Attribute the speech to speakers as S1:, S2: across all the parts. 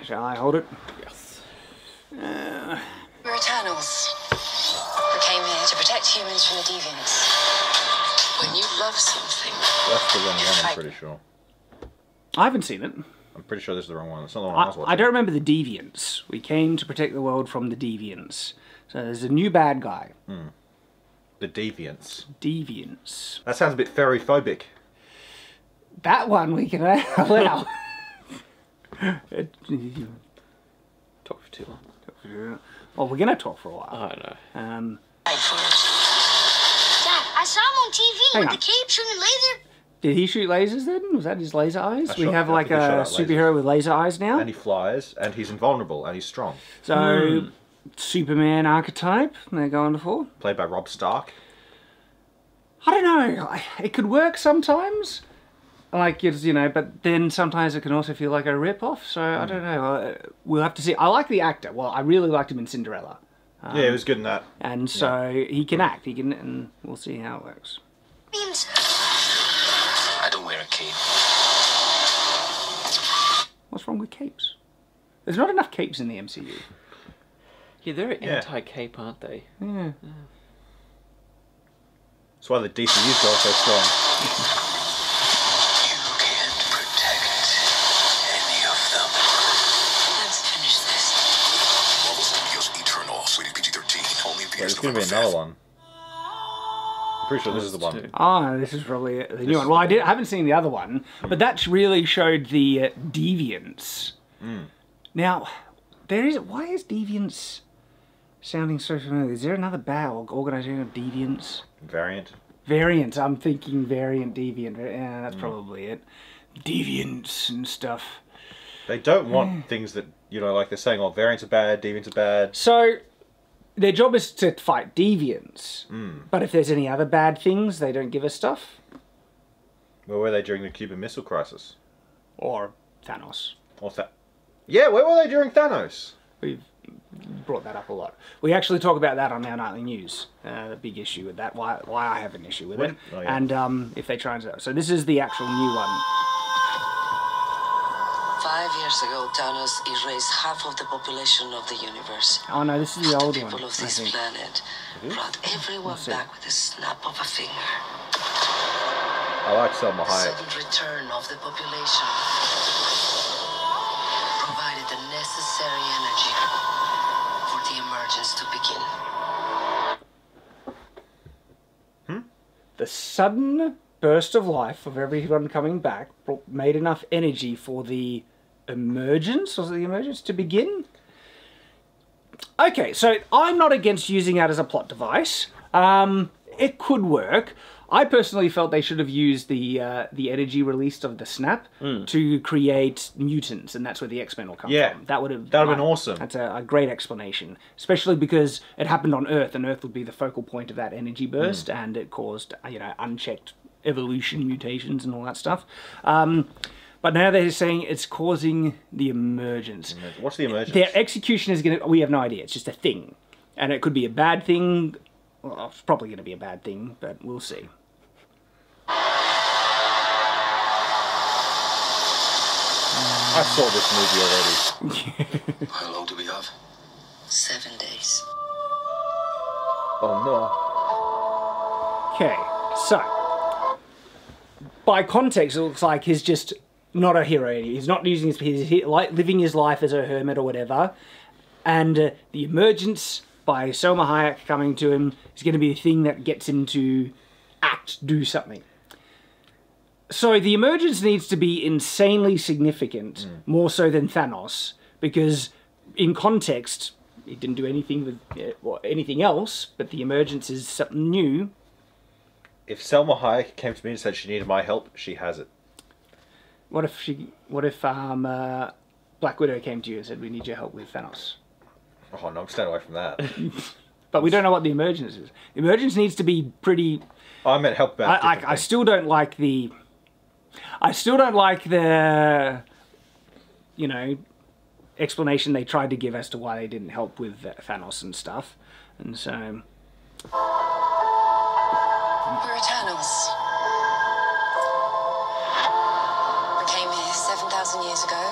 S1: Shall I hold it?
S2: Yes.
S3: We're Eternals. We came here to protect humans from the deviants. When you love something...
S4: That's the wrong one, I'm pretty sure.
S1: I haven't seen it.
S4: I'm pretty sure this is the wrong one. It's not the one I was watching.
S1: I don't remember the deviants. We came to protect the world from the deviants. So there's a new bad guy.
S4: The Deviants.
S1: Deviants.
S4: That sounds a bit fairy-phobic.
S1: That one we can allow.
S2: Talk for too long.
S1: Well, we're going to talk for a while.
S2: I know.
S3: Dad, I saw him on TV
S1: Hang
S3: with
S1: on.
S3: the cape shooting laser.
S1: Did he shoot lasers then? Was that his laser eyes? We have
S4: I
S1: like
S4: think he shot
S1: a
S4: out lasers.
S1: superhero with laser eyes now.
S4: And he flies, and he's invulnerable, and he's strong.
S1: So, Superman archetype they're going for.
S4: Played by Rob Stark.
S1: I don't know. It could work sometimes. Like, it's, you know, but then sometimes it can also feel like a rip-off. So, I don't know. We'll have to see. I like the actor. Well, I really liked him in Cinderella.
S4: Yeah, he was good in that.
S1: And so, he can act. He can, and we'll see how it works.
S3: Means...
S5: I don't wear a cape.
S1: What's wrong with capes? There's not enough capes in the MCU.
S2: Yeah, they're anti-cape, aren't they?
S1: Yeah.
S4: That's why the DCU's got so strong.
S5: You can't protect any of them.
S3: Let's finish this.
S5: Marvel Studios Eternal, rated PG-13. Only
S4: Wait,
S5: appears
S4: there's going to be
S5: November
S4: another
S5: 5th.
S4: one. I'm pretty sure this is the one.
S1: Ah, this is probably the new one. Well, I haven't seen the other one, but that really showed the deviants. Now, why is deviants sounding so familiar? Is there another bad organization of deviants?
S4: Variant.
S1: Variant. I'm thinking variant, deviant. Yeah, that's probably it. Deviants and stuff.
S4: They don't want things that, you know, like they're saying, oh, variants are bad, deviants are bad.
S1: So, their job is to fight deviants. But if there's any other bad things, they don't give us stuff.
S4: Where were they during the Cuban Missile Crisis?
S1: Or Thanos.
S4: Or yeah, where were they during Thanos?
S1: We've brought that up a lot. We actually talk about that on our nightly news. The big issue with that. Why I have an issue with it.
S4: Oh, yeah.
S1: And if they try and... So this is the actual new one.
S3: 5 years ago, Thanos erased half of the population of the universe.
S1: Oh no, this is the old one.
S3: People of
S1: I
S3: this
S1: think.
S3: planet brought everyone back with a snap of a finger.
S4: I like Selma Hayek.
S3: Sudden return of the population provided the necessary energy for the emergence to begin.
S1: The sudden burst of life of everyone coming back made enough energy for the emergence, was it the emergence, to begin? Okay, so I'm not against using that as a plot device. It could work. I personally felt they should have used the energy released of the snap to create mutants, and that's where the X-Men will come from. That would have
S4: been awesome.
S1: That's a great explanation, especially because it happened on Earth, and Earth would be the focal point of that energy burst, and it caused, you know, unchecked evolution, mutations, and all that stuff. But now they're saying it's causing the emergence.
S4: What's the emergence?
S1: Their execution is going to... We have no idea. It's just a thing. And it could be a bad thing. Well, it's probably going to be a bad thing, but we'll see.
S4: I saw this movie already.
S5: How long do we have?
S3: 7 days.
S4: Oh
S1: Okay, so... By context, it looks like he's just not a hero anymore. He's not using he's living his life as a hermit or whatever. And the emergence by Selma Hayek coming to him is going to be the thing that gets him to do something. So the emergence needs to be insanely significant, more so than Thanos, because in context, he didn't do anything with anything else, but the emergence is something new.
S4: If Selma Hayek came to me and said she needed my help, she has it.
S1: What if Black Widow came to you and said, we need your help with Thanos?
S4: Oh no, I'm staying away from that.
S1: But we don't know what the emergence is. The emergence needs to be pretty...
S4: I meant help about
S1: I still don't like the... I still don't like the... You know, explanation they tried to give as to why they didn't help with Thanos and stuff. And so...
S3: We're Eternals. We came here 7,000 years ago.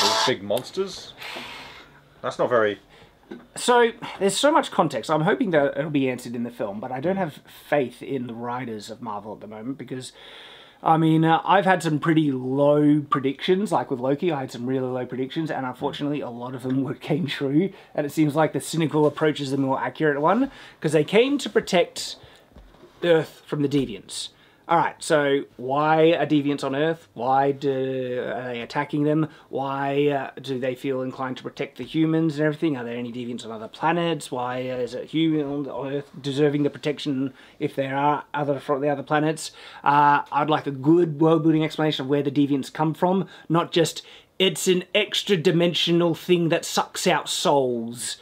S4: Those big monsters. That's not very...
S1: So, there's so much context. I'm hoping that it'll be answered in the film, but I don't have faith in the writers of Marvel at the moment because, I mean, I've had some pretty low predictions. Like with Loki, I had some really low predictions, and unfortunately, a lot of them came true. And it seems like the cynical approach is the more accurate one because they came to protect Earth from the deviants. Alright, so why are deviants on Earth? Why are they attacking them? Why do they feel inclined to protect the humans and everything? Are there any deviants on other planets? Why is it human on Earth deserving the protection if there are other from the other planets? I'd like a good world-building explanation of where the deviants come from, not just, it's an extra-dimensional thing that sucks out souls.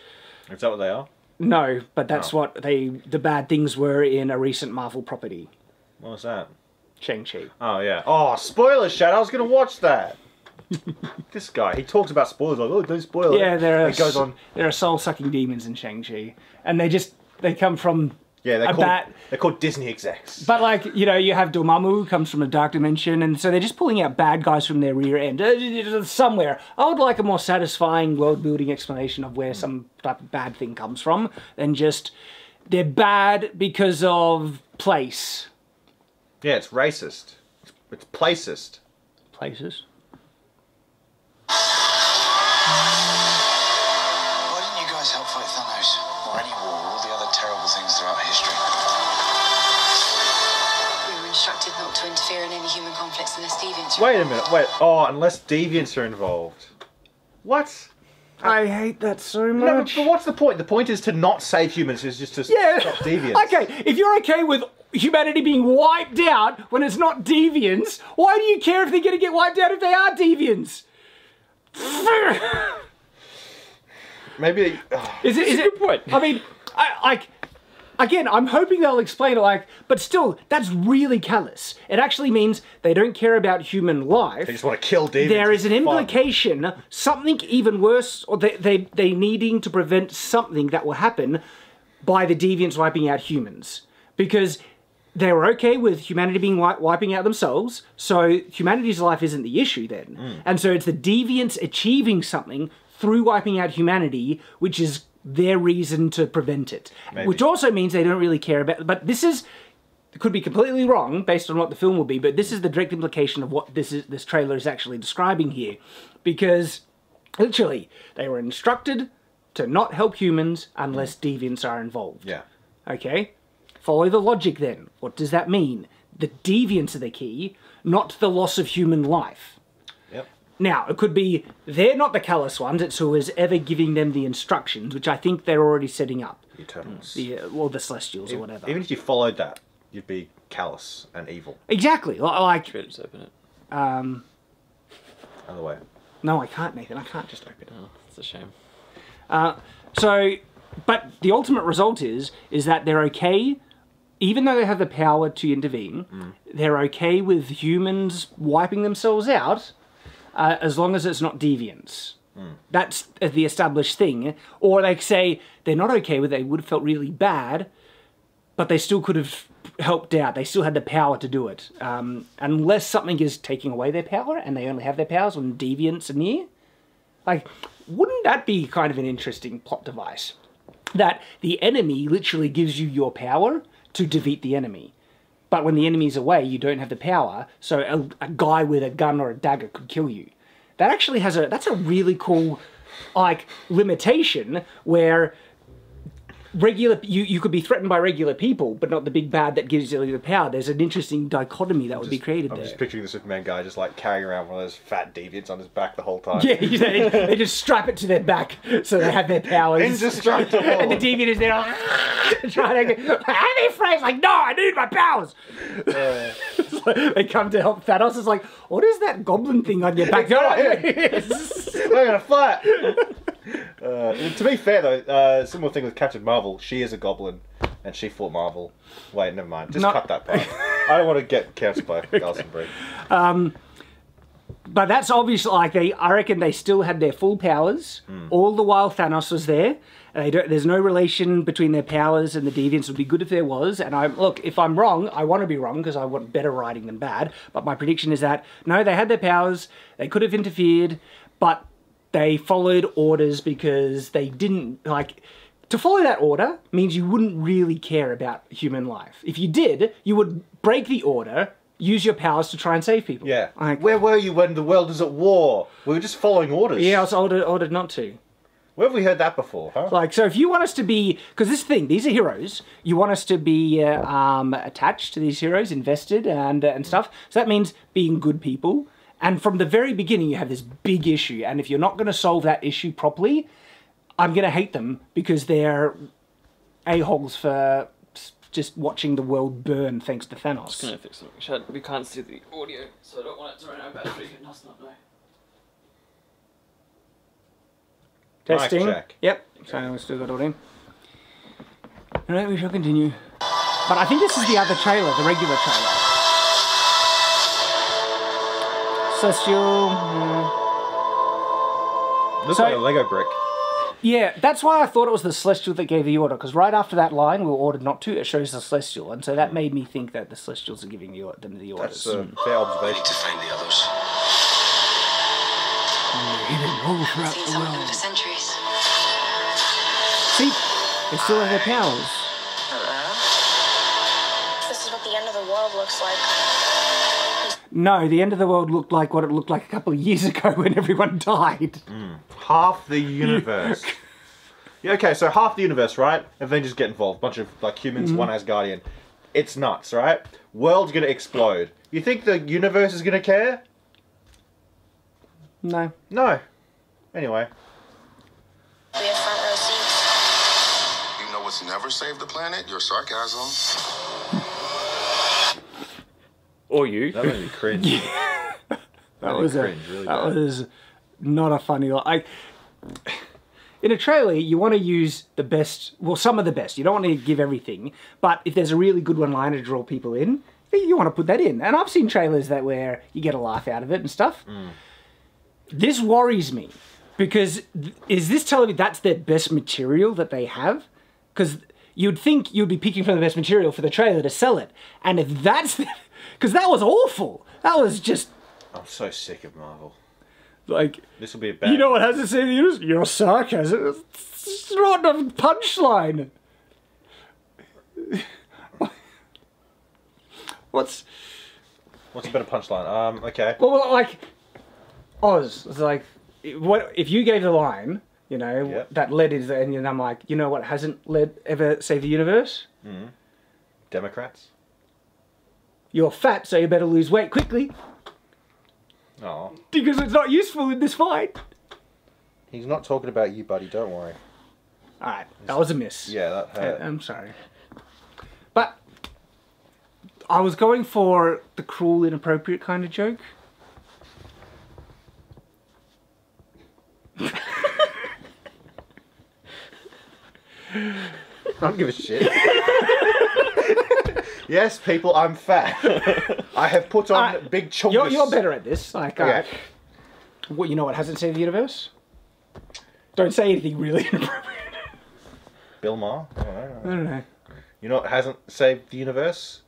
S4: Is that what they are?
S1: No, but that's what the bad things were in a recent Marvel property.
S4: What was that?
S1: Shang-Chi.
S4: Oh, yeah. Oh, spoilers, Shad. I was going to watch that. This guy, he talks about spoilers like, oh, don't spoil it.
S1: Yeah, there
S4: are
S1: soul-sucking demons in Shang-Chi. And they come from
S4: they're called Disney execs.
S1: But, like, you know, you have Dormammu, who comes from a dark dimension, and so they're just pulling out bad guys from their rear end. Somewhere. I would like a more satisfying world-building explanation of where some type of bad thing comes from than just, they're bad because of place.
S4: Yeah, it's racist. It's placist.
S1: Places?
S5: Why didn't you guys help fight Thanos? Or any war, or all the other terrible things throughout history?
S3: We were instructed not to interfere in any human conflicts unless deviants are
S4: Wait a minute, wait. Oh, unless deviants are involved. What?
S1: I hate that so
S4: No,
S1: much.
S4: but what's the point? The point is to not save humans, is just to stop deviants.
S1: Okay, if you're okay with humanity being wiped out when it's not deviants, why do you care if they're going to get wiped out if they are deviants?
S4: Maybe...
S1: Is it a good point? I mean, again, I'm hoping they'll explain it, but still, that's really callous. It actually means they don't care about human life.
S4: They just want to kill deviants.
S1: There is an implication, something even worse, or they needing to prevent something that will happen by the deviants wiping out humans. Because they were okay with humanity being wiping out themselves, so humanity's life isn't the issue then. And so it's the deviants achieving something through wiping out humanity, which is their reason to prevent it.
S4: Maybe.
S1: Which also means they don't really care about... But this is... It could be completely wrong based on what the film will be, but this is the direct implication of what this trailer is actually describing here. Because, literally, they were instructed to not help humans unless deviants are involved.
S4: Yeah.
S1: Okay? Follow the logic then. What does that mean? The deviants are the key, not the loss of human life.
S4: Yep.
S1: Now, it could be they're not the callous ones, it's who is ever giving them the instructions, which I think they're already setting up.
S4: The Eternals.
S1: Or the Celestials or whatever.
S4: Even if you followed that, you'd be callous and evil.
S1: Exactly. Like...
S2: Should just open it.
S4: Other way.
S1: No, I can't, Nathan. I can't just open it.
S2: Oh, it's a shame.
S1: But the ultimate result is that they're okay, even though they have the power to intervene, they're okay with humans wiping themselves out, as long as it's not deviants. That's the established thing. Or they say they're not okay with it, they would have felt really bad, but they still could have helped out. They still had the power to do it. Unless something is taking away their power, and they only have their powers when deviants are near. Like, wouldn't that be kind of an interesting plot device? That the enemy literally gives you your power to defeat the enemy. But when the enemy's away, you don't have the power, so a guy with a gun or a dagger could kill you. That actually has that's a really cool, like, limitation where you could be threatened by regular people, but not the big bad that gives you the power. There's an interesting dichotomy that would be created there.
S4: I'm just picturing the Superman guy just like carrying around one of those fat deviants on his back the whole time.
S1: Yeah, they just strap it to their back so they have their powers.
S4: Indestructible.
S1: And the deviant is there like, trying to get, have any friends? Like, no, I need my powers. They come to help Thanos. It's like, what is that goblin thing on your back?
S4: We're gonna fight. To be fair though, similar thing with Captain Marvel. She is a goblin, and she fought Marvel. Wait, never mind. Just cut that part. I don't want to get cancelled by Alison Brie.
S1: But that's obviously like I reckon they still had their full powers all the while Thanos was there. There's no relation between their powers and the deviants. It would be good if there was. And look, if I'm wrong, I want to be wrong because I want better writing than bad. But my prediction is that no, they had their powers. They could have interfered, but they followed orders because they didn't, like... To follow that order means you wouldn't really care about human life. If you did, you would break the order, use your powers to try and save people.
S4: Yeah.
S1: Like,
S4: where were you when the world was at war? We were just following orders.
S1: yeah, I was ordered not to.
S4: Where have we heard that before, huh?
S1: Like, so if you want us to be... Because this thing, these are heroes. You want us to be attached to these heroes, invested and stuff. So that means being good people. And from the very beginning, you have this big issue. And if you're not going to solve that issue properly, I'm going to hate them because they're a-holes for just watching the world burn thanks to Thanos.
S2: Just gonna fix it. We can't see the audio, so I don't want it to run out of battery. It does not know.
S1: Testing.
S4: Mic check.
S1: Yep. So we still got audio. Alright, we shall continue. But I think this is the other trailer, the regular trailer. Celestial.
S4: Looks
S1: So-
S4: like a Lego brick.
S1: Yeah, that's why I thought it was the Celestial that gave the order, because right after that line, we were ordered not to, it shows the Celestial, and so that made me think that the Celestials are giving them the orders.
S4: That's a fair
S5: I
S4: observation.
S5: need to find the others.
S1: Hidden all throughout
S3: Seen
S1: the
S3: some of them
S1: world.
S3: for centuries.
S1: See, they still have their powers.
S6: This is what the end of the world looks like.
S1: No, the end of the world looked like what it looked like a couple of years ago when everyone died.
S4: Half the universe. Yeah, okay, so half the universe, right? Avengers get involved. Bunch of like humans, one Asgardian. It's nuts, right? World's gonna explode. You think the universe is gonna care?
S1: No.
S4: No. Anyway.
S6: We have front row seats.
S5: You know what's never saved the planet? Your sarcasm.
S2: Or you.
S4: That made me cringe.
S1: That was
S4: cringe, really
S1: that
S4: bad.
S1: was not a funny line. In a trailer, you want to use the best, well, some of the best. You don't want to give everything, but if there's a really good one-liner to draw people in, then you want to put that in. And I've seen trailers that where you get a laugh out of it and stuff. This worries me because is this telling me that's their best material that they have? Because you'd think you'd be picking from the best material for the trailer to sell it, and if that's because that was awful. That was just.
S4: I'm so sick of Marvel.
S1: Like,
S4: This will be a bad.
S1: you know what has to say to you? Your sarcasm. It's not a punchline. What's
S4: What's a better punchline? Okay.
S1: well, like Oz? It's like, what if you gave the line, you know,
S4: Yep.
S1: that led is, and I'm like, you know what hasn't ever saved the universe?
S4: Democrats.
S1: You're fat, so you better lose weight quickly
S4: Oh.
S1: because it's not useful in this fight.
S4: He's not talking about you, buddy. Don't worry.
S1: All right, that was a miss.
S4: Yeah, that hurt.
S1: I'm sorry. But I was going for the cruel, inappropriate kind of joke.
S4: I don't give a shit. Yes, people, I'm fat. I have put on big chungus.
S1: You're better at this. Like,
S4: Okay.
S1: what, you know what hasn't saved the universe? Don't say anything really inappropriate.
S4: Bill Maher? I don't
S1: I
S4: know.
S1: don't know.
S4: You know what hasn't saved the universe?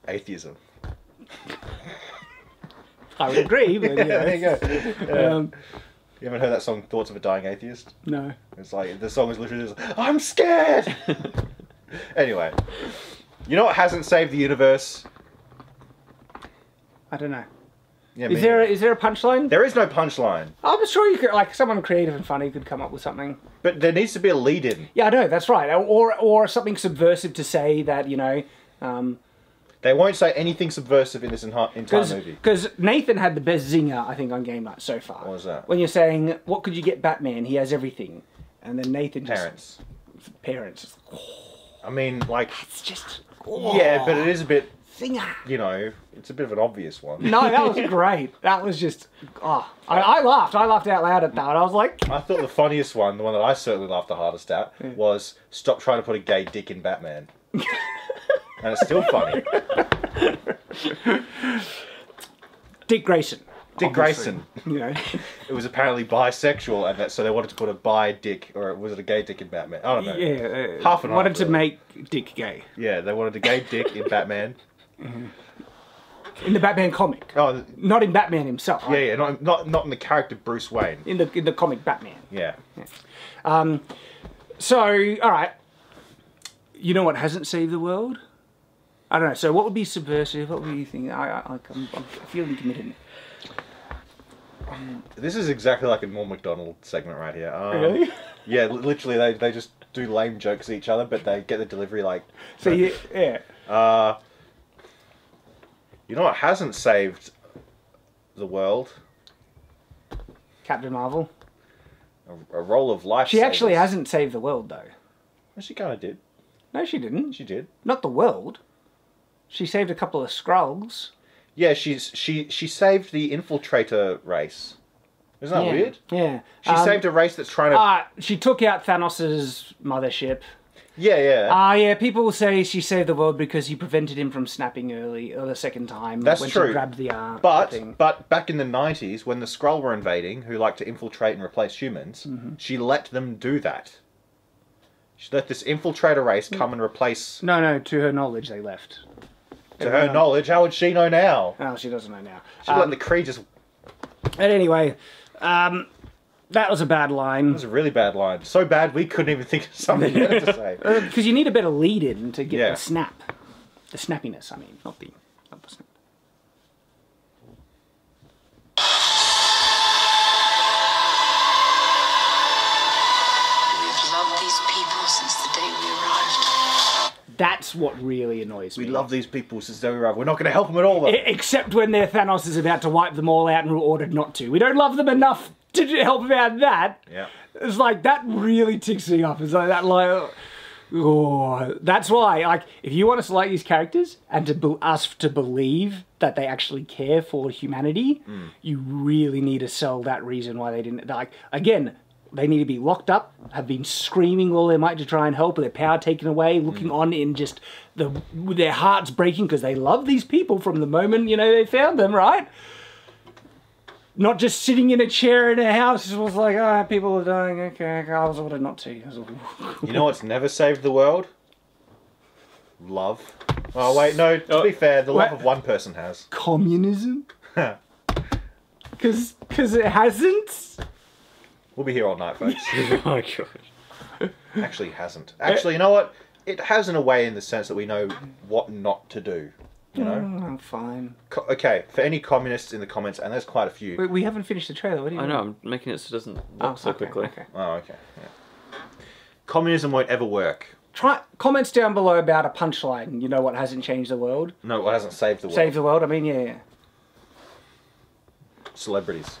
S4: Atheism.
S1: I would agree, but
S4: Yeah,
S1: yeah.
S4: there you go.
S1: Um,
S4: You haven't heard that song, Thoughts of a Dying Atheist?
S1: no.
S4: It's like, the song is literally just, I'm scared! Anyway. You know what hasn't saved the universe?
S1: I don't know.
S4: Yeah,
S1: Is there a punchline?
S4: There is no punchline.
S1: I'm sure you could, like, someone creative and funny could come up with something.
S4: But there needs to be a lead-in.
S1: Yeah, I know, that's right. Or something subversive to say that, you know,
S4: They won't say anything subversive in this entire movie.
S1: because Nathan had the best zinger, I think, on Game Night so far.
S4: What was that?
S1: When you're saying, what could you get Batman? He has everything. And then Nathan just...
S4: Parents.
S1: Parents.
S4: I mean, like...
S1: It's just...
S4: Yeah, but it is a bit,
S1: Zinger.
S4: you know, it's a bit of an obvious one.
S1: No, that was great. That was just... Oh, I laughed. I laughed out loud at that. I was like...
S4: I thought the funniest one, the one that I certainly laughed the hardest at, was stop trying to put a gay dick in Batman. And it's still funny.
S1: Dick Grayson.
S4: Dick
S1: obviously.
S4: Grayson.
S1: You know.
S4: It was apparently bisexual, and so they wanted to put a bi dick, or was it a gay dick in Batman? I don't know.
S1: Yeah.
S4: Half and
S1: wanted
S4: half,
S1: to
S4: really.
S1: make Dick gay.
S4: Yeah, they wanted a gay dick in Batman.
S1: In the Batman comic.
S4: Oh,
S1: Not in Batman himself.
S4: yeah, yeah, not in the character Bruce Wayne.
S1: In the comic Batman.
S4: Yeah.
S1: So, all right. You know what hasn't saved the world? I don't know. So, what would be subversive? What would you think? I'm feeling committed.
S4: This is exactly like a Norm Macdonald segment right here.
S1: Really?
S4: Yeah, literally, they just do lame jokes at each other, but they get the delivery like.
S1: So yeah.
S4: You know what hasn't saved the world?
S1: Captain Marvel.
S4: A roll of life.
S1: She actually hasn't saved the world, though.
S4: Well, she kind of did.
S1: No, she didn't.
S4: She did.
S1: Not the world. She saved a couple of Skrulls.
S4: Yeah, she saved the infiltrator race. Isn't that weird?
S1: Yeah.
S4: She saved a race that's trying to.
S1: She took out Thanos' mothership.
S4: Yeah, yeah.
S1: Yeah. People will say she saved the world because he prevented him from snapping early, or the second time.
S4: That's
S1: when
S4: true.
S1: She grabbed the thing.
S4: But back in the 90s, when the Skrull were invading, who like to infiltrate and replace humans, she let them do that. She let this infiltrator race come and replace.
S1: No. To her knowledge, they left.
S4: To her knowledge, how would she know now?
S1: Oh, she doesn't know now.
S4: She let the Kree just.
S1: But anyway, that was a bad line.
S4: That was a really bad line. So bad we couldn't even think of something better to say.
S1: Because you need a better lead-in to get the snap. The snappiness, I mean, not the snap.
S3: We've loved these people since the day we arrived.
S1: That's what really annoys me.
S4: We love these people since they arrived. We're not going to help them at all, though.
S1: Except when their Thanos is about to wipe them all out and we're ordered not to. We don't love them enough to help about that.
S4: Yeah.
S1: It's like, that really ticks me off. It's like that, like, oh, that's why, like, if you want us to like these characters and to us to believe that they actually care for humanity, you really need to sell that reason why they didn't, like, again, they need to be locked up, have been screaming all they might to try and help, with their power taken away, looking on in just with their hearts breaking because they love these people from the moment, they found them, right? Not just sitting in a chair in a house. It was like, people are dying. Okay, I was ordered not to.
S4: You know what's never saved the world? Love. Oh, wait, no, to be fair, the love of one person has.
S1: Communism? Because it hasn't?
S4: We'll be here all night, folks.
S2: Oh my gosh.
S4: Actually, it hasn't. Actually, you know what? It has in a way in the sense that we know what not to do. You know?
S1: I'm fine.
S4: Okay, for any communists in the comments, and there's quite a few.
S1: Wait, we haven't finished the trailer. What do you
S2: I
S1: mean?
S2: know, I'm making it so it doesn't look so quickly.
S1: Okay.
S4: Oh, okay. Yeah. Communism won't ever work.
S1: Try comments down below about a punchline. You know what hasn't changed the world?
S4: No, it hasn't saved the world.
S1: Saved the world? I mean, yeah.
S4: Celebrities.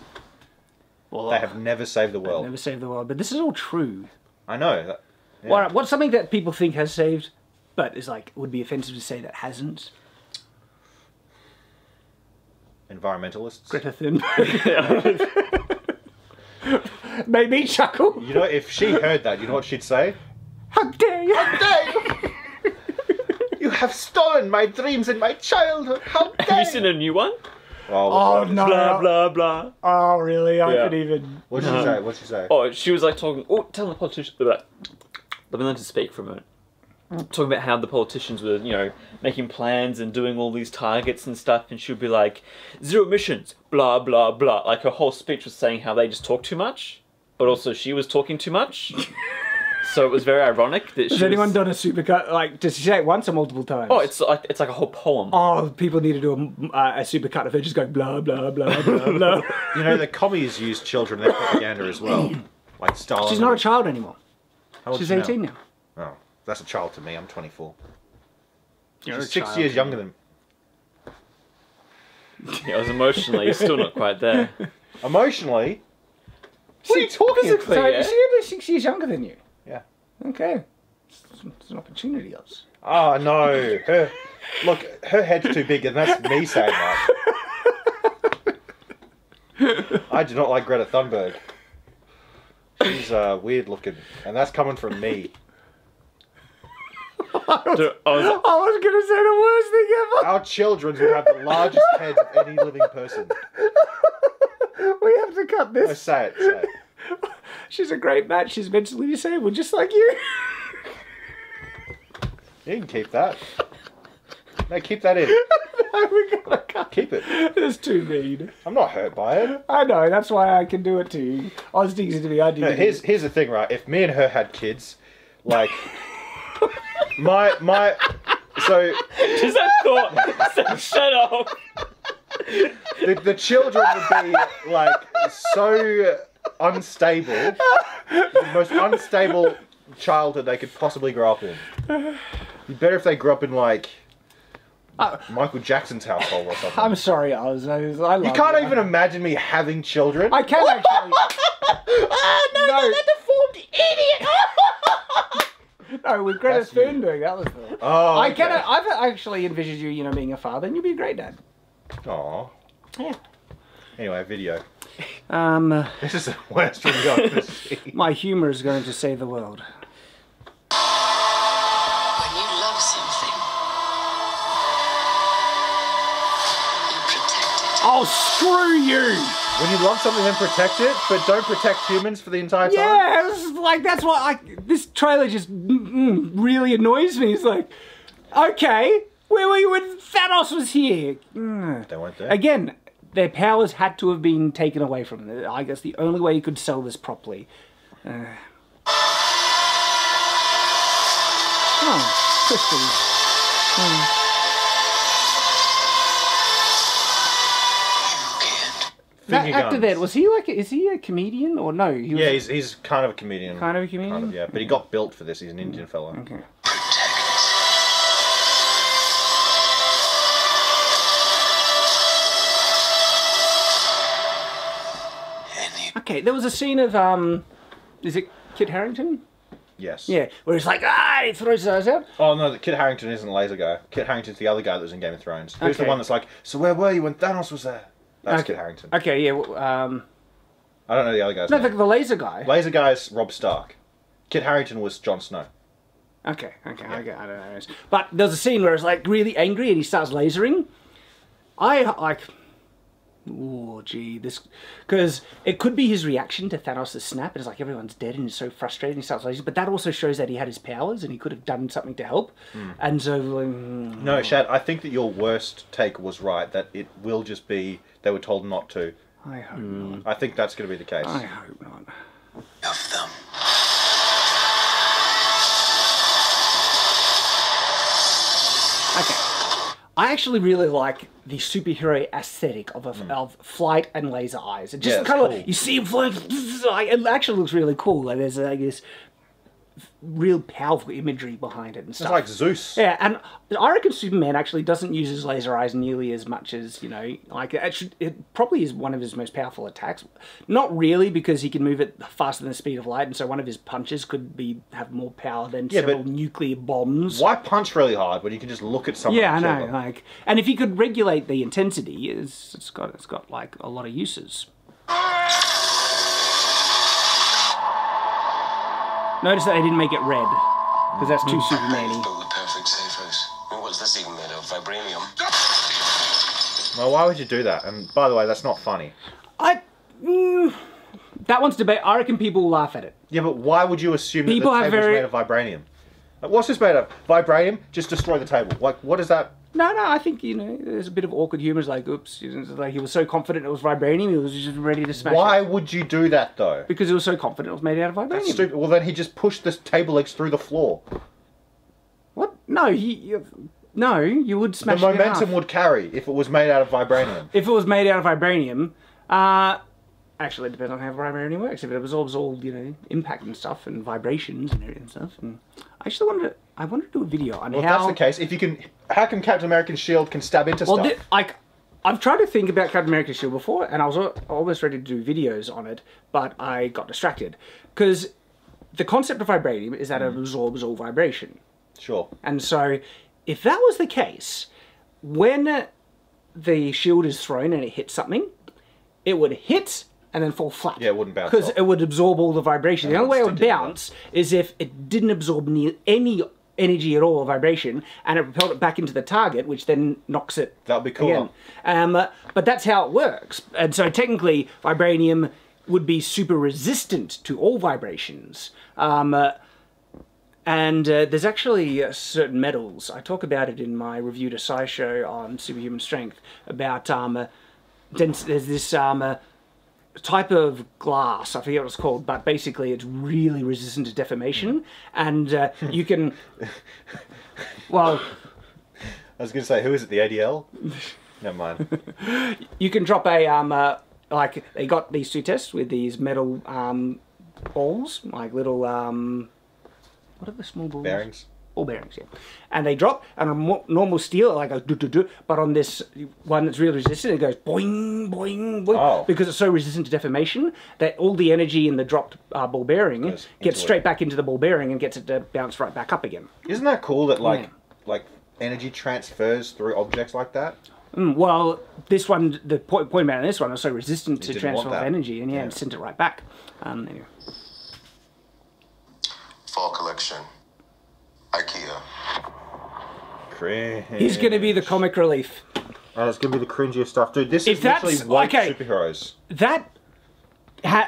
S1: Well,
S4: They have never saved the world.
S1: never saved the world. But this is all true.
S4: I know. Yeah.
S1: What's something that people think has saved, but is like, would be offensive to say that hasn't?
S4: Environmentalists.
S1: Greta Thunberg. Made me chuckle.
S4: You know, if she heard that, you know what she'd say?
S1: How dare you?
S4: You have stolen my dreams and my childhood. How dare
S2: Have you seen a new one?
S1: Oh, no.
S2: Blah, blah, blah.
S1: Oh, really? I
S2: Yeah.
S1: could even...
S4: What'd she say? What'd she say?
S2: Oh, she was like talking. Oh, tell the politicians. Let me learn to speak for a moment. Talking about how the politicians were, making plans and doing all these targets and stuff, and she'd be like, 0 emissions, blah, blah, blah. Like, her whole speech was saying how they just talk too much, but also she was talking too much. So it was very ironic that
S1: Has anyone done a supercut? Like, does she say it once or multiple times?
S2: Oh, it's like a whole poem.
S1: Oh, people need to do a supercut of her just going blah, blah, blah, blah, blah.
S4: You know, the commies use children in their propaganda as well. Like Stalin.
S1: She's not a child anymore.
S4: How old
S1: She's
S4: is she
S1: 18 now.
S4: Oh, that's a child to me. I'm 24.
S1: You're
S4: She's
S1: a
S4: 6
S1: child.
S4: years younger than
S2: Yeah, I was emotionally still not quite there.
S4: Emotionally? What are you talking about?
S1: So
S2: yeah.
S1: is she only 6 years younger than you?
S4: Yeah.
S1: Okay. It's an opportunity, us.
S4: Oh, no. Look, her head's too big, and that's me saying that. I do not like Greta Thunberg. She's weird looking, and that's coming from me.
S2: Dude, I was,
S1: I was going to say the worst thing ever.
S4: Our children would have the largest heads of any living person.
S1: We have to cut
S4: No,
S1: this.
S4: say it.
S1: She's a great match. She's mentally disabled, just like you.
S4: You can keep that. No, keep that in.
S1: We gotta cut.
S4: Keep it.
S1: It's too mean.
S4: I'm not hurt by it.
S1: I know, that's why I can do it to you. Oz easy to me, I do.
S4: No, here's the thing, right? If me and her had kids, like my so
S2: Just that thought. So shut up.
S4: the children would be like so unstable, the most unstable childhood they could possibly grow up in. It'd be better if they grew up in like Michael Jackson's household or something.
S1: I'm sorry, Oz. I love
S4: You can't even imagine me having children.
S1: I can actually.
S4: Oh no,
S1: No.
S4: that deformed idiot!
S1: No, with Greta
S4: That's you.
S1: Thunberg, that was the.
S4: Oh,
S1: I
S4: okay.
S1: I've actually envisioned you, being a father, and you'd be a great dad.
S4: Aw.
S1: Yeah.
S4: Anyway, video.
S1: Um,
S4: This is the worst video I've ever seen.
S1: my humor is going to save the world.
S3: When you love something, you protect it.
S1: Oh, screw you!
S4: When you love something, then protect it, but don't protect humans for the entire time.
S1: Yeah, it's like that's why this trailer just really annoys me. It's like, okay, where were you when Thanos was here?
S4: They weren't there.
S1: Again, their powers had to have been taken away from them. I guess the only way you could sell this properly. Oh, crystals. That
S4: Finger
S1: actor
S4: guns.
S1: there, was he like, is he a comedian or no? He was
S4: Yeah, he's kind of a comedian.
S1: kind of a comedian?
S4: Kind of, yeah. But he got built for this. He's an Indian fella.
S1: Okay. Okay, there was a scene of, is it Kit Harington?
S4: Yes.
S1: Yeah, where he's like, he throws his eyes out.
S4: Oh no, Kit Harington isn't Laser Guy. Kit Harington's the other guy that was in Game of Thrones. Who's the
S1: Okay.
S4: one that's like, so where were you when Thanos was there? That's
S1: Okay.
S4: Kit Harington.
S1: Okay, yeah,
S4: I don't know the other guy's
S1: no,
S4: name.
S1: the laser guy.
S4: Laser Guy's Rob Stark. Kit Harington was Jon Snow.
S1: Okay, I don't know. But there's a scene where it's like really angry and he starts lasering. I like, oh gee, this, because it could be his reaction to Thanos' snap. It's like everyone's dead and he's so frustrated and he starts lasering. But that also shows that he had his powers and he could have done something to help. And so,
S4: No, Shad, I think that your worst take was right, that it will just be they were told not to.
S1: I hope not.
S4: I think that's going to be the case.
S1: I hope not.
S5: Of them.
S1: Okay. I actually really like the superhero aesthetic of flight and laser eyes. It just
S4: Yeah, it's
S1: kind of
S4: cool.
S1: you see him flying. It actually looks really cool. Like there's this real powerful imagery behind it and
S4: It's
S1: stuff.
S4: like Zeus.
S1: Yeah, and I reckon Superman actually doesn't use his laser eyes nearly as much as, like, it probably is one of his most powerful attacks. Not really, because he can move it faster than the speed of light, and so one of his punches could have more power than
S4: Yeah,
S1: several
S4: but
S1: nuclear bombs.
S4: Why punch really hard when you can just look at someone
S1: Yeah, I
S4: and kill
S1: know,
S4: them?
S1: like, and if he could regulate the intensity, it's got like a lot of uses. Notice that I didn't make it red, because that's too Superman-y.
S5: Built the perfect safe house. And what's this even made of? Vibranium?
S4: Well, why would you do that? And by the way, that's not funny.
S1: That one's debate. I reckon people will laugh at it.
S4: Yeah, but why would you assume that
S1: People
S4: the
S1: have
S4: table's
S1: very-
S4: made of vibranium? Like, what's this made of? Vibranium? Just destroy the table. Like, what is that?
S1: No, I think, there's a bit of awkward humour. It's like, oops, like he was so confident it was vibranium, he was just ready to smash
S4: Why
S1: it.
S4: would you do that, though?
S1: Because he was so confident it was made out of vibranium.
S4: That's stupid. Well, then he just pushed this table legs through the floor.
S1: What? No, you would
S4: The
S1: smash it in
S4: momentum
S1: half.
S4: would carry if it was made out of vibranium.
S1: If it was made out of vibranium, actually it depends on how vibranium works. If it absorbs all, impact and stuff and vibrations and everything and stuff. And I wanted to do a video on
S4: Well, if
S1: how...
S4: that's the case, if you can, how come Captain America's shield can stab into
S1: Well,
S4: stuff?
S1: I've tried to think about Captain America's shield before, and I was almost ready to do videos on it, but I got distracted. Because the concept of vibranium is that it absorbs all vibration.
S4: Sure.
S1: And so, if that was the case, when the shield is thrown and it hits something, it would hit and then fall flat.
S4: Yeah, it wouldn't bounce
S1: because
S4: off.
S1: it would absorb all the vibration. The only way it would
S4: stick together.
S1: bounce is if it didn't absorb any energy at all, or vibration, and it propelled it back into the target, which then knocks it.
S4: That would be cool.
S1: Again. But that's how it works. And so technically, vibranium would be super resistant to all vibrations. And And there's actually certain metals. I talk about it in my review to SciShow on Superhuman Strength about there's this type of glass, I forget what it's called, but basically it's really resistant to deformation, and you can, well...
S4: I was going to say, who is it, the ADL? Never mind.
S1: You can drop a, like, they got these two tests with these metal balls, like little, what are the small balls?
S4: Bearings.
S1: Ball bearings, yeah. And they drop, and on normal steel, it like goes do-do-do, but on this one that's really resistant, it goes boing, boing, boing,
S4: Oh.
S1: because it's so resistant to deformation that all the energy in the dropped ball bearing gets straight back into the ball bearing and gets it to bounce right back up again.
S4: Isn't that cool that, like energy transfers through objects like that?
S1: Well, this one, the point about this one, was so resistant to
S4: didn't
S1: transfer
S4: want
S1: of
S4: that.
S1: energy, and it sent it right back. Anyway.
S7: Fall collection. IKEA.
S4: Cringe.
S1: He's going to be the comic relief.
S4: It's going to be the cringiest stuff. Dude, this
S1: If
S4: is literally
S1: that's-
S4: woke
S1: okay.
S4: superheroes.
S1: That,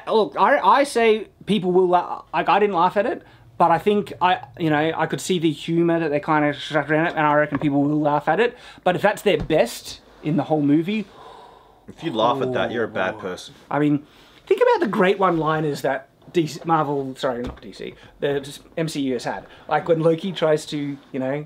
S1: look, I say people will, like, I didn't laugh at it, but I think, I could see the humour that they kind of struck around it, and I reckon people will laugh at it. But if that's their best in the whole movie...
S4: If you laugh at that, you're a bad person.
S1: I mean, think about the great one-liners that Marvel, sorry, not DC, the MCU has had. Like when Loki tries to,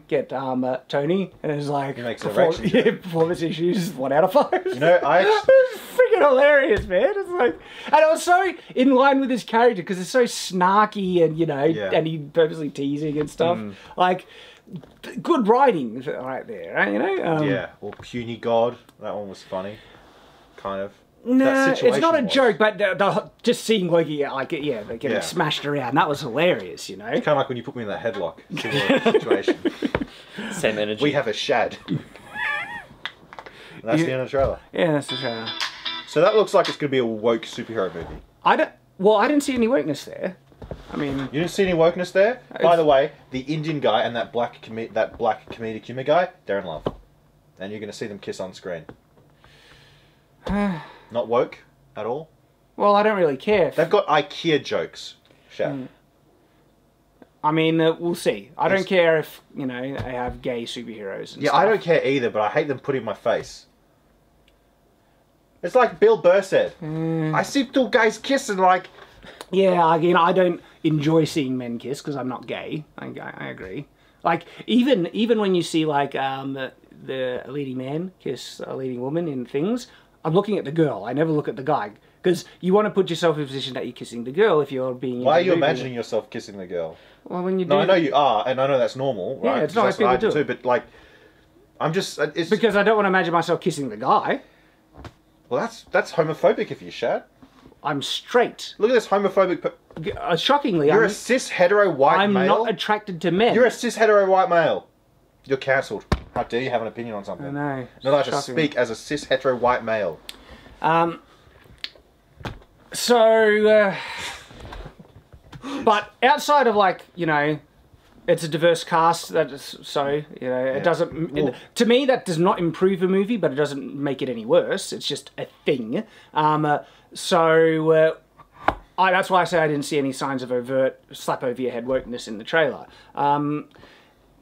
S1: get Tony, and it's like...
S4: He makes an erection joke.
S1: Performance issues, 1 out of 5.
S4: I
S1: It's freaking hilarious, man. It's like, and it was so in line with his character because it's so snarky and and he purposely teasing and stuff. Like, good writing right there, right?
S4: yeah, or puny god. That one was funny, kind of.
S1: No,
S4: That
S1: it's not a
S4: situation was.
S1: joke, but just seeing Loki they're getting smashed around. That was hilarious,
S4: It's kind of like when you put me in that headlock situation.
S2: Same energy.
S4: We have a shad. And that's the end of the trailer.
S1: Yeah, that's the trailer.
S4: So that looks like it's going to be a woke superhero movie.
S1: I didn't see any wokeness there. I mean,
S4: You didn't see any wokeness there? By the way, the Indian guy and that black comedic humor guy, they're in love. And you're going to see them kiss on screen. Not woke at all.
S1: well, I don't really care.
S4: They've got IKEA jokes, Shad.
S1: I mean, we'll see. I don't care if they have gay superheroes. And
S4: Yeah,
S1: stuff.
S4: I don't care either, but I hate them putting my face. It's like Bill Burr said. I see two guys kissing like...
S1: Yeah, again, I don't enjoy seeing men kiss because I'm not gay. I agree. Like even when you see like the leading man kiss a leading woman in things, I'm looking at the girl. I never look at the guy because you want to put yourself in a position that you're kissing the girl if you're being.
S4: Why are you imagining yourself kissing the girl?
S1: Well, when you do.
S4: No, I know you are, and I know that's normal, right?
S1: Yeah, it's
S4: 'Cause
S1: not
S4: that's
S1: like
S4: what I
S1: people do.
S4: too. But like, I'm just it's
S1: Because I don't want to imagine myself kissing the guy.
S4: well, that's homophobic if you Shad.
S1: I'm straight.
S4: Look at this homophobic.
S1: Shockingly,
S4: You're a cis hetero white
S1: I'm
S4: male.
S1: not attracted to men.
S4: You're a cis hetero white male. You're cancelled. How dare you have an opinion on something?
S1: I know.
S4: Not allowed to
S1: Shocking.
S4: speak as a cis hetero white male.
S1: So, but outside of like, it's a diverse cast. It doesn't. To me, that does not improve a movie, but it doesn't make it any worse. It's just a thing. That's why I say I didn't see any signs of overt slap over your head wokeness in the trailer.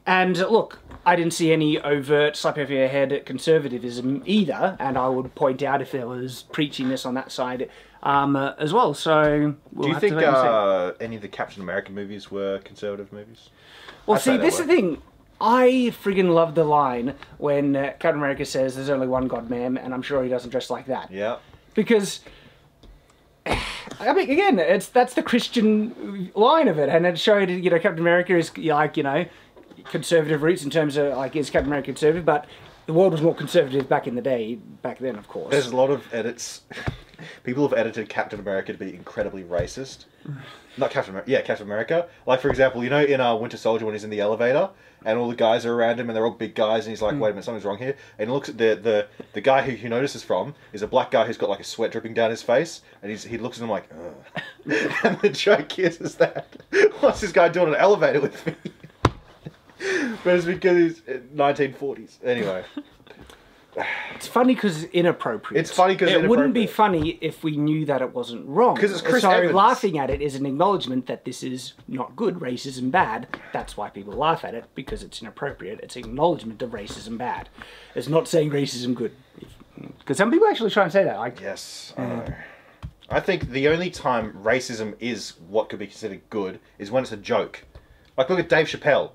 S1: And look, I didn't see any overt slap over your head conservatism either, and I would point out if there was preachiness on that side as well. So,
S4: Do you think any of the Captain America movies were conservative movies?
S1: Well,
S4: I'd say
S1: see,
S4: they
S1: this is
S4: were.
S1: the thing. I friggin' love the line when Captain America says, "There's only one God, ma'am," and I'm sure he doesn't dress like that.
S4: Yeah.
S1: Because, I mean, again, that's the Christian line of it, and it showed, Captain America is like, conservative roots in terms of like, is Captain America conservative? But the world was more conservative back in the day, back then, of course.
S4: There's a lot of edits. People have edited Captain America to be incredibly racist. Not Captain America. Yeah, Captain America. Like, for example, in Winter Soldier when he's in the elevator and all the guys are around him and they're all big guys and he's like, wait a minute, something's wrong here. And he looks at the guy who he notices from is a black guy who's got like a sweat dripping down his face and he looks at him like, ugh. And the joke is that, what's this guy doing in an elevator with me? But it's because he's 1940s. Anyway.
S1: It's funny because it's inappropriate.
S4: It's funny 'cause
S1: it wouldn't be
S4: inappropriate.
S1: funny if we knew that it wasn't wrong.
S4: 'Cause it's Chris
S1: so
S4: Evans.
S1: laughing at it is an acknowledgement that this is not good, racism bad. That's why people laugh at it, because it's inappropriate. It's an acknowledgement of racism bad. It's not saying racism good. Because some people actually try and say that. Like,
S4: Yes, I know. I think the only time racism is what could be considered good is when it's a joke. Like, look at Dave Chappelle.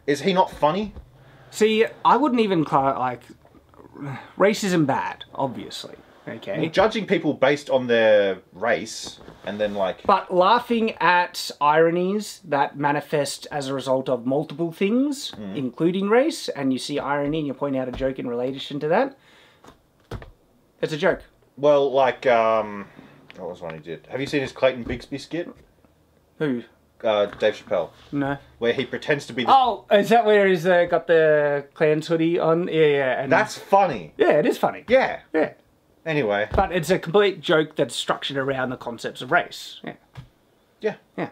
S4: Is he not funny?
S1: see, I wouldn't even call it like racism bad, obviously. Okay.
S4: Judging people based on their race and then like...
S1: But laughing at ironies that manifest as a result of multiple things, including race, and you see irony and you point out a joke in relation to that, it's a joke.
S4: Well, like, what was one he did? Have you seen his Clayton Bigsby skit?
S1: Who?
S4: Dave Chappelle.
S1: No.
S4: Where he pretends to be the...
S1: Oh, is that where he's got the Clans hoodie on? Yeah, yeah. And
S4: That's funny.
S1: yeah, it is funny.
S4: Yeah.
S1: Yeah.
S4: Anyway.
S1: But it's a complete joke that's structured around the concepts of race. Yeah.
S4: Yeah.
S1: Yeah.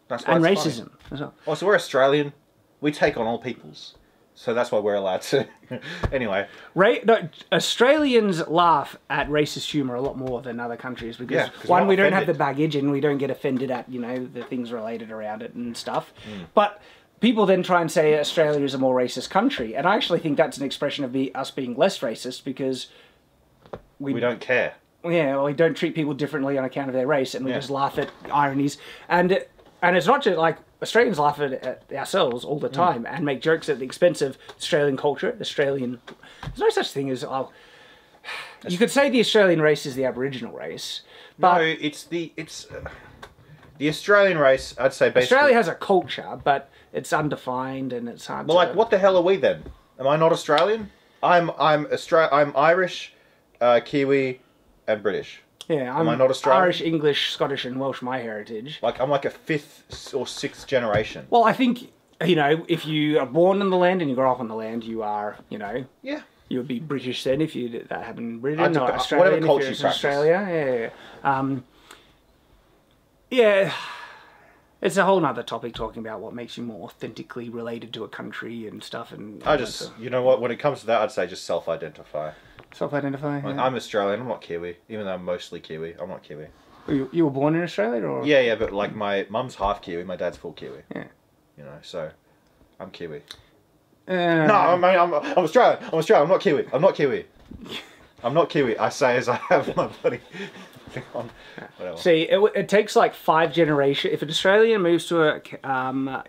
S4: That's why
S1: And
S4: it's
S1: racism
S4: funny.
S1: as well.
S4: Oh, so we're Australian. We take on all peoples. So that's why we're allowed to. Anyway.
S1: No, Australians laugh at racist humour a lot more than other countries because,
S4: Yeah, 'cause we're
S1: one,
S4: not
S1: we don't have the
S4: offended.
S1: baggage and we don't get offended at, you know, the things related around it and stuff. But people then try and say Australia is a more racist country. And I actually think that's an expression of us being less racist because
S4: We don't care.
S1: yeah, well, we don't treat people differently on account of their race, and we
S4: Yeah.
S1: just laugh at ironies. And it's not just like Australians laugh at ourselves all the time and make jokes at the expense of Australian culture. There's no such thing as you could say the Australian race is the Aboriginal race, but
S4: No, it's the Australian race. I'd say basically.
S1: Australia has a culture, but it's undefined and it's hard.
S4: Well,
S1: to...
S4: like, what the hell are we then? Am I not Australian? I'm Irish, Kiwi, and British.
S1: Yeah, I'm
S4: I not Australian?
S1: Irish, English, Scottish, and Welsh. My heritage.
S4: Like, I'm like a 5th or 6th generation.
S1: Well, I think, you know, if you are born in the land and you grow up on the land, you are, you know,
S4: Yeah.
S1: you would be British then if that happened in Britain,
S4: I'd
S1: or
S4: dep-
S1: Australian
S4: whatever
S1: if
S4: culture
S1: you're
S4: you
S1: in
S4: practice.
S1: Australia. Yeah. It's a whole nother topic talking about what makes you more authentically related to a country and stuff. And
S4: You know what, when it comes to that, I'd say just self-identify.
S1: self-identify.
S4: Like,
S1: Yeah.
S4: I'm Australian, I'm not Kiwi. Even though I'm mostly Kiwi, I'm not Kiwi.
S1: You were born in Australia, or
S4: Yeah, but like my mum's half Kiwi, my dad's full Kiwi.
S1: Yeah.
S4: You know, so I'm Kiwi.
S1: Uh,
S4: No, I'm Australian. I'm Australian. I'm not Kiwi. I'm not Kiwi. I'm not Kiwi. I say as I have my bloody thing on. Whatever.
S1: See, it takes like 5 generations. If an Australian moves to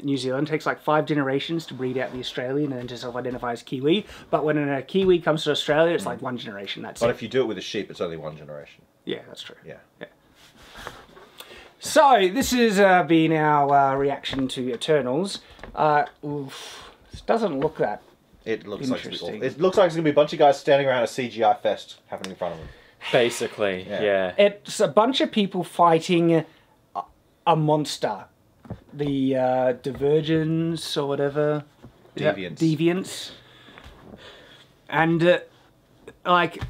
S1: New Zealand, it takes like 5 generations to breed out the Australian and then to self-identify as Kiwi. But when a Kiwi comes to Australia, it's like 1 generation. That's
S4: But
S1: it.
S4: if you do it with a sheep, it's only 1 generation.
S1: Yeah, that's true.
S4: Yeah.
S1: So, this has been our reaction to Eternals. This doesn't look that...
S4: It looks like
S1: Interesting.
S4: it looks like it's gonna be a bunch of guys standing around a CGI fest happening in front of them.
S2: Basically,
S4: Yeah.
S2: yeah.
S1: It's a bunch of people fighting a monster. The Divergence or whatever. Is that
S4: Deviants.
S1: Deviants. And, like...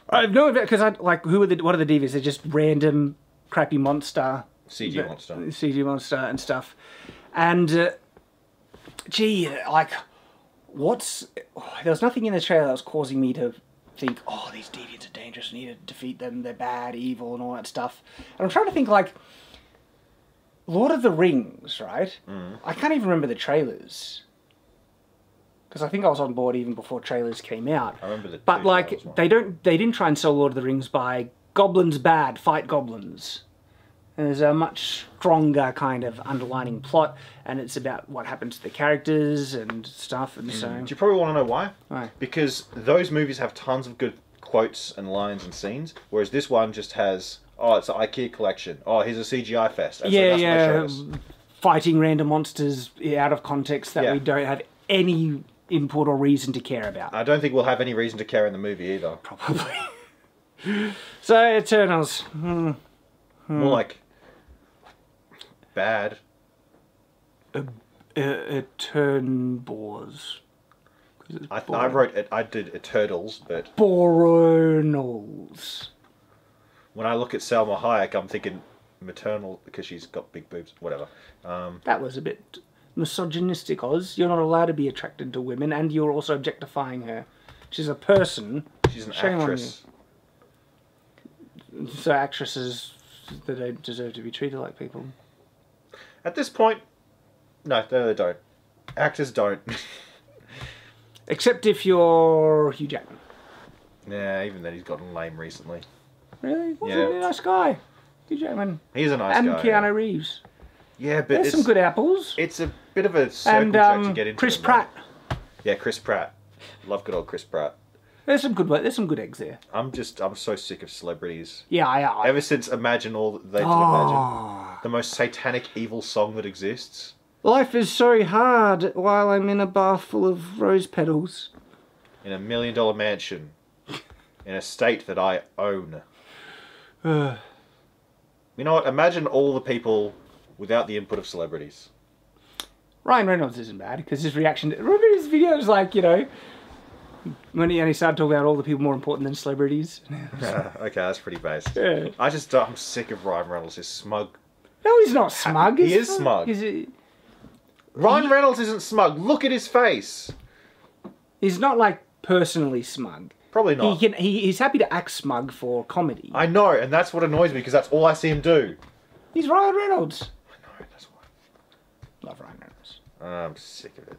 S1: I have no idea, because what are the Deviants? They're just random crappy monster.
S4: CG monster.
S1: CG monster and stuff. And, gee, like, there was nothing in the trailer that was causing me to think, oh, these deviants are dangerous, I need to defeat them, they're bad, evil, and all that stuff. And I'm trying to think, like, Lord of the Rings, right? I can't even remember the trailers. Because I think I was on board even before trailers came out.
S4: I remember the
S1: But,
S4: two
S1: like,
S4: trailers,
S1: they didn't try and sell Lord of the Rings by goblins bad, fight goblins. And there's a much stronger kind of underlining plot, and it's about what happens to the characters and stuff, and so...
S4: Do you probably want to know why?
S1: Why?
S4: Because those movies have tons of good quotes and lines and scenes, whereas this one just has, oh, it's an IKEA collection. Oh, here's a CGI fest. And so that's what they showed us.
S1: Fighting random monsters out of context that
S4: Yeah.
S1: we don't have any input or reason to care about.
S4: I don't think we'll have any reason to care in the movie either.
S1: Probably. So, Eternals.
S4: More like bad.
S1: Eternbors.
S4: I wrote it. I did Turtles, but
S1: Boronals.
S4: when I look at Salma Hayek, I'm thinking maternal because she's got big boobs. Whatever.
S1: That was a bit misogynistic, Oz. You're not allowed to be attracted to women, and you're also objectifying her. She's a person.
S4: She's an
S1: Shame
S4: actress.
S1: on you. So actresses, they don't deserve to be treated like people.
S4: At this point, no, they don't. Actors don't.
S1: Except if you're Hugh Jackman.
S4: Yeah, even then he's gotten lame recently.
S1: Really? He's
S4: Yeah.
S1: a nice guy. Hugh Jackman.
S4: He's a nice
S1: and
S4: guy.
S1: Keanu Reeves.
S4: Yeah, but
S1: There's
S4: it's
S1: some good apples.
S4: It's a bit of a circle
S1: And
S4: jerk to get into.
S1: Chris
S4: them,
S1: Pratt.
S4: though. Yeah, Chris Pratt. Love good old Chris Pratt.
S1: There's some good eggs there.
S4: I'm so sick of celebrities.
S1: Yeah, I
S4: Ever since Imagine All That They Did Imagine, the most satanic evil song that exists.
S1: Life is so hard while I'm in a bath full of rose petals.
S4: In $1 million mansion. In a state that I own. You know what? Imagine all the people without the input of celebrities.
S1: Ryan Reynolds isn't bad because his reaction. Remember his videos, like, you know, when he started talking about all the people more important than celebrities.
S4: Okay, that's pretty base.
S1: Yeah.
S4: I'm sick of Ryan Reynolds. He's smug.
S1: No, he's not smug.
S4: He is smug. Ryan Reynolds isn't smug. Look at his face.
S1: He's not, like, personally smug.
S4: Probably not.
S1: He's happy to act smug for comedy.
S4: I know, and that's what annoys me because that's all I see him do.
S1: He's Ryan Reynolds.
S4: I know, that's why.
S1: Love Ryan Reynolds.
S4: I'm sick of it.